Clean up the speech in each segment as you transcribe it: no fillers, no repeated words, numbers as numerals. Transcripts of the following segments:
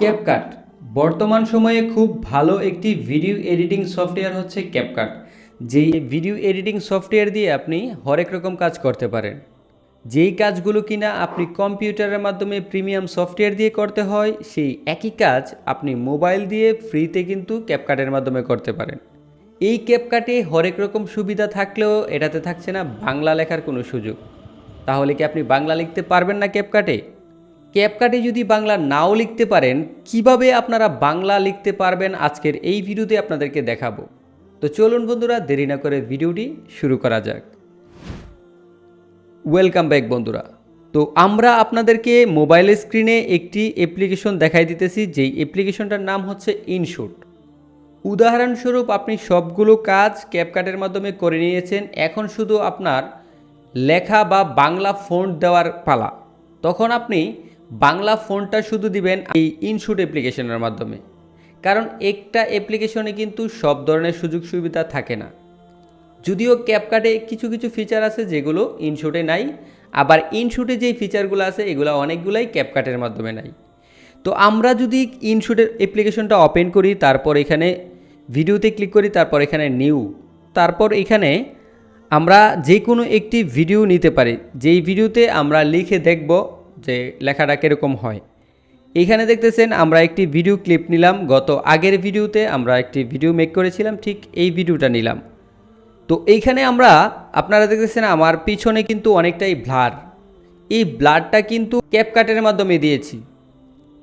CapCut বর্তমান সময়ে খুব ভালো একটি ভিডিও এডিটিং সফটওয়্যার হচ্ছে ক্যাপকাট। যেই ভিডিও এডিটিং সফটওয়্যার দিয়ে আপনি হরেক রকম কাজ করতে পারেন। যেই কাজগুলো কিনা আপনি কম্পিউটারের মাধ্যমে প্রিমিয়াম সফটওয়্যার দিয়ে করতে হয়, সেই একই কাজ আপনি মোবাইল দিয়ে ফ্রিতে কিন্তু ক্যাপকাটের মাধ্যমে করতে পারেন। এই ক্যাপকাটে হরেক রকম সুবিধা থাকলেও এটাতে থাকছে না বাংলা লেখার কোনো সুযোগ। তাহলে কি আপনি বাংলা লিখতে পারবেন না ক্যাপকাটে? ক্যাপকাটে যদি বাংলা নাও লিখতে পারেন, কিভাবে আপনারা বাংলা লিখতে পারবেন আজকের এই ভিডিওতে আপনাদেরকে দেখাবো। তো চলুন বন্ধুরা, দেরি না করে ভিডিওটি শুরু করা যাক। ওয়েলকাম ব্যাক বন্ধুরা। তো আমরা আপনাদেরকে মোবাইলের স্ক্রিনে একটি অ্যাপ্লিকেশন দেখাই দিতেছি, যেই অ্যাপ্লিকেশনটার নাম হচ্ছে ইনশুট। উদাহরণস্বরূপ আপনি সবগুলো কাজ ক্যাপকাটের মাধ্যমে করে নিয়েছেন, এখন শুধু আপনার লেখা বা বাংলা ফন্ট দেওয়ার পালা। তখন আপনি বাংলা ফন্টটা শুধু দিবেন এই ইনশুট অ্যাপ্লিকেশনের মাধ্যমে। কারণ একটা অ্যাপ্লিকেশনে কিন্তু সব ধরনের সুযোগ সুবিধা থাকে না। যদিও ক্যাপকাটে কিছু কিছু ফিচার আছে যেগুলো ইনশুটে নাই, আবার ইনশুটে যেই ফিচারগুলো আছে এগুলো অনেকগুলাই ক্যাপকাটের মাধ্যমে নাই। তো আমরা যদি ইনশুটের অ্যাপ্লিকেশনটা ওপেন করি, তারপর এখানে ভিডিওতে ক্লিক করি, তারপর এখানে নিউ, তারপর এখানে আমরা যে কোনো একটি ভিডিও নিতে পারি, যেই ভিডিওতে আমরা লিখে দেখব যে লেখাটা কীরকম হয়। এইখানে দেখতেছেন আমরা একটি ভিডিও ক্লিপ নিলাম। গত আগের ভিডিওতে আমরা একটি ভিডিও মেক করেছিলাম, ঠিক এই ভিডিওটা নিলাম। তো এইখানে আপনারা দেখতেছেন আমার পিছনে কিন্তু অনেকটাই ব্লার। এই ব্লারটা কিন্তু ক্যাপকাটের মাধ্যমে দিয়েছি।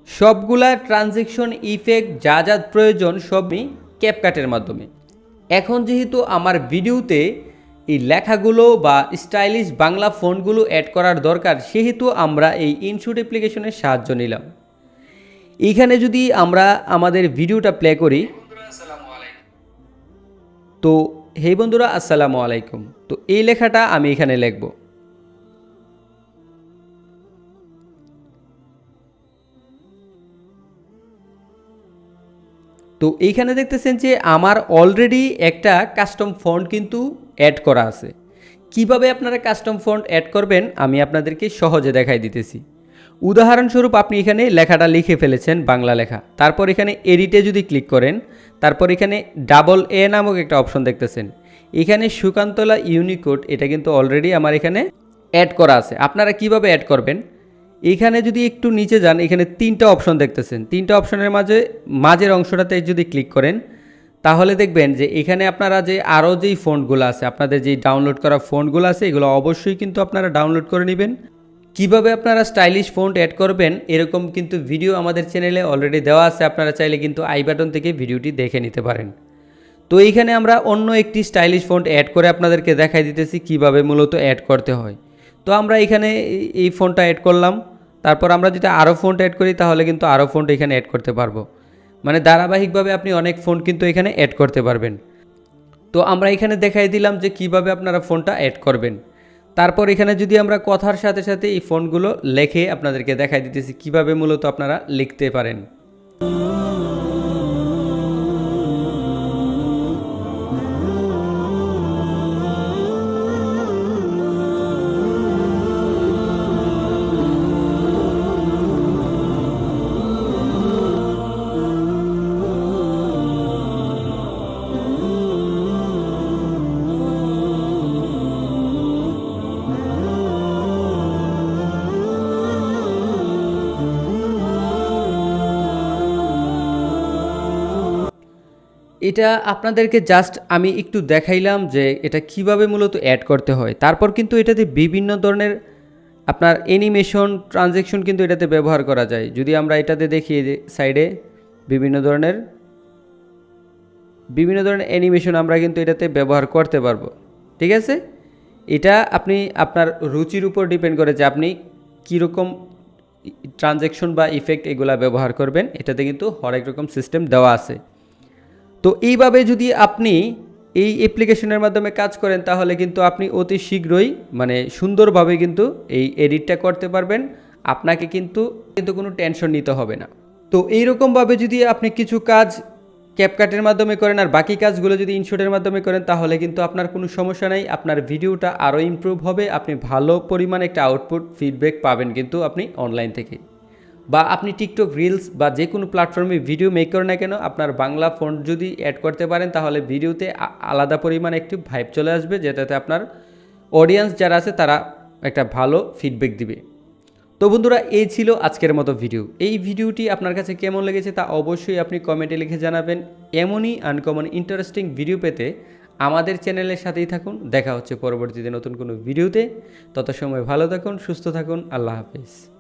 সবগুলা ট্রানজেকশন ইফেক্ট যা যা প্রয়োজন সবই ক্যাপকাটের মাধ্যমে। এখন যেহেতু আমার ভিডিওতে এই লেখাগুলো বা স্টাইলিশ বাংলা ফন্টগুলো অ্যাড করার দরকার, সেহেতু আমরা এই ইনশুট অ্যাপ্লিকেশনের সাহায্য নিলাম। এইখানে যদি আমরা আমাদের ভিডিওটা প্লে করি, তো হে বন্ধুরা আসসালামু আলাইকুম, তো এই লেখাটা আমি এখানে লিখব। তো এইখানে দেখতেছেন যে আমার অলরেডি একটা কাস্টম ফন্ট কিন্তু অ্যাড করা আছে। কিভাবে আপনারা কাস্টম ফন্ট অ্যাড করবেন আমি আপনাদেরকে সহজে দেখাই দিতেছি। উদাহরণস্বরূপ আপনি এখানে লেখাটা লিখে ফেলেছেন বাংলা লেখা, তারপর এখানে এডিটে যদি ক্লিক করেন, তারপর এখানে ডাবল এ নামক একটা অপশন দেখতেছেন। এখানে সুকান্তলা ইউনিকোড, এটা কিন্তু অলরেডি আমার এখানে অ্যাড করা আছে। আপনারা কিভাবে অ্যাড করবেন, এখানে যদি একটু নিচে যান, এখানে তিনটা অপশন দেখতেছেন। তিনটা অপশনের মাঝের অংশটাতে যদি ক্লিক করেন, তাহলে দেখবেন যে এখানে আপনারা যে আরও যেই ফন্টগুলো আছে, আপনাদের যেই ডাউনলোড করা ফন্টগুলো আছে, এগুলো অবশ্যই কিন্তু আপনারা ডাউনলোড করে নেবেন। কিভাবে আপনারা স্টাইলিশ ফন্ট অ্যাড করবেন এরকম কিন্তু ভিডিও আমাদের চ্যানেলে অলরেডি দেওয়া আছে, আপনারা চাইলে কিন্তু আই বাটন থেকে ভিডিওটি দেখে নিতে পারেন। তো এইখানে আমরা অন্য একটি স্টাইলিশ ফন্ট অ্যাড করে আপনাদেরকে দেখাই দিতেছি কিভাবে মূলত অ্যাড করতে হয়। তো আমরা এখানে এই ফন্টটা অ্যাড করলাম, তারপর আমরা যদি আরও ফন্ট অ্যাড করি তাহলে কিন্তু আরও ফন্ট এখানে অ্যাড করতে পারবো। মানে ধারাবাহিকভাবে আপনি অনেক ফন্ট কিন্তু এখানে অ্যাড করতে পারবেন। তো আমরা এখানে দেখাই দিলাম যে কিভাবে আপনারা ফন্টটা অ্যাড করবেন। তারপর এখানে যদি আমরা কথার সাথে সাথে এই ফন্টগুলো লিখে আপনাদেরকে দেখাই দিতেছি কিভাবে মূলত আপনারা লিখতে পারেন। এটা আপনাদেরকে জাস্ট আমি একটু দেখাইলাম যে এটা কিভাবে মূলত অ্যাড করতে হয়। তারপর কিন্তু এটাতে বিভিন্ন ধরনের আপনার অ্যানিমেশন ট্রানজেকশন কিন্তু এটাতে ব্যবহার করা যায়। যদি আমরা এটাতে দেখি সাইডে বিভিন্ন ধরনের অ্যানিমেশন আমরা কিন্তু এটাতে ব্যবহার করতে পারবো। ঠিক আছে, এটা আপনি আপনার রুচির উপর ডিপেন্ড করে যে আপনি কীরকম ট্রানজেকশন বা ইফেক্ট এগুলা ব্যবহার করবেন। এটাতে কিন্তু হরেক রকম সিস্টেম দেওয়া আছে। তো এইভাবে যদি আপনি এই অ্যাপ্লিকেশনের মাধ্যমে কাজ করেন, তাহলে কিন্তু আপনি অতি শীঘ্রই সুন্দরভাবে কিন্তু এই এডিটটা করতে পারবেন। আপনাকে কিন্তু কোনো টেনশন নিতে হবে না। তো এইরকমভাবে যদি আপনি কিছু কাজ ক্যাপকাটের মাধ্যমে করেন আর বাকি কাজগুলো যদি ইনশুটের মাধ্যমে করেন, তাহলে কিন্তু আপনার কোনো সমস্যা নেই। আপনার ভিডিওটা আরও ইমপ্রুভ হবে, আপনি ভালো পরিমাণে একটা আউটপুট ফিডব্যাক পাবেন কিন্তু আপনি অনলাইন থেকে। বা আপনি টিকটক রিলস বা যে কোনো প্ল্যাটফর্মে ভিডিও মেক করেন না কেন, আপনার বাংলা ফন্ট যদি অ্যাড করতে পারেন তাহলে ভিডিওতে আলাদা পরিমাণে একটি ভাইব চলে আসবে, যেটাতে আপনার অডিয়েন্স যারা আছে তারা একটা ভালো ফিডব্যাক দিবে। তো বন্ধুরা, এই ছিল আজকের মতো ভিডিও। এই ভিডিওটি আপনার কাছে কেমন লেগেছে তা অবশ্যই আপনি কমেন্টে লিখে জানাবেন। এমনই আনকমন ইন্টারেস্টিং ভিডিও পেতে আমাদের চ্যানেলের সাথেই থাকুন। দেখা হচ্ছে পরবর্তীতে নতুন কোনো ভিডিওতে। তত সময় ভালো থাকুন, সুস্থ থাকুন। আল্লাহ হাফেজ।